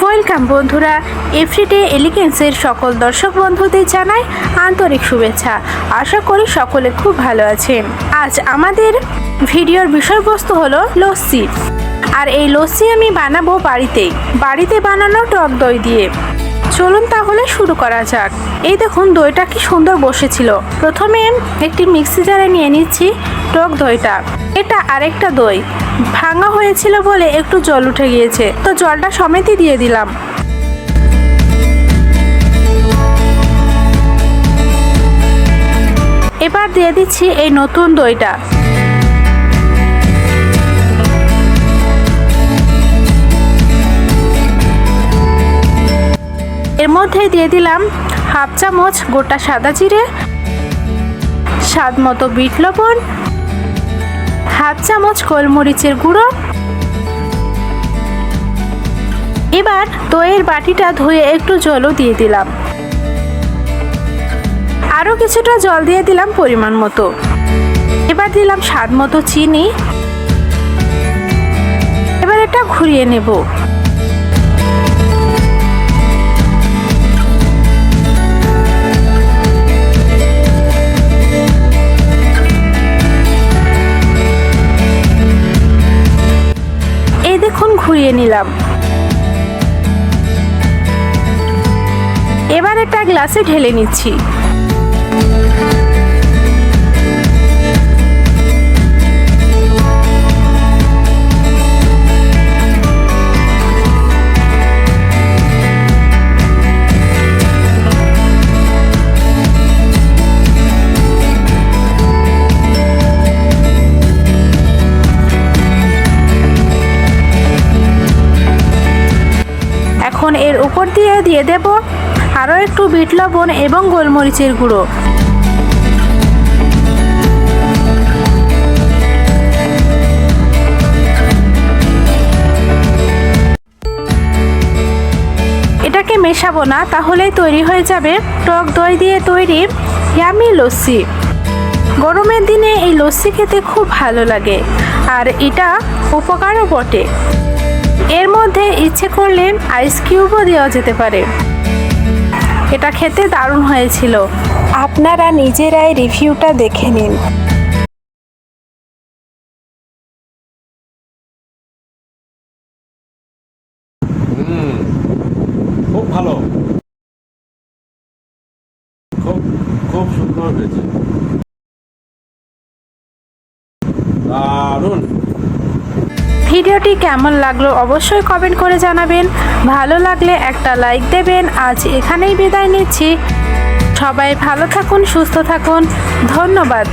Welcome বন্ধুরা, everyday এলিগেন্সের সকল দর্শক বন্ধুদের জানাই আন্তরিক শুভেচ্ছা। আশা করি সকলে খুব ভালো আছেন। আজ আমাদের ভিডিওর বিষয়বস্তু হলো লস্যি। আর এই লস্যি আমি বানাবো বাড়িতে বানানো টক দই দিয়ে। চলুন তাহলে শুরু করা যাক। এই দেখুন দইটা কি সুন্দর বসেছিল। প্রথমে একটি মিক্সি জারে নিয়ে নিচ্ছি টক দইটা। এটা আরেকটা দই ভাঙা হয়েছিল বলে একটু জল উঠে গিয়েছে, তো জলটা সমেতই দিয়ে দিলাম। এবার দিয়ে দিচ্ছি এই নতুন দইটা। এর মধ্যে দিয়ে দিলাম হাফ চামচ গোটা সাদা জিরে, স্বাদ মতো বিট লবণ, হাফ চামচ গোলমরিচের গুঁড়ো। এবার দইয়ের বাটিটা ধুয়ে একটু জলও দিয়ে দিলাম। আরও কিছুটা জল দিয়ে দিলাম পরিমাণ মতো। এবার দিলাম স্বাদ মতো চিনি। এবার এটা ঘুরিয়ে নেব। দেখুন ঘুরিয়ে নিলাম। এবার একটা গ্লাসে ঢেলে নিচ্ছি। এখন এর উপর দিয়ে দেব আরও একটু বিট লবণ এবং গোলমরিচের গুঁড়ো। এটাকে মেশাবো না, তাহলেই তৈরি হয়ে যাবে টক দই দিয়ে তৈরি ইয়ামি লস্যি। গরমের দিনে এই লস্যি খেতে খুব ভালো লাগে, আর এটা উপকারও বটে। এর মধ্যে ইচ্ছে করলে আইস কিউবও দেওয়া যেতে পারে। এটা খেতে দারুণ হয়েছিল। আপনারা নিজেরাই রিভিউটা দেখে নিন। খুব ভালো, খুব সুন্দর হয়েছে, দারুণ। ভিডিওটি কেমন লাগলো অবশ্যই কমেন্ট করে জানাবেন। ভালো লাগলে একটা লাইক দেবেন। আজ এখানেই বিদায় নিচ্ছি। সবাই ভালো থাকুন, সুস্থ থাকুন। ধন্যবাদ।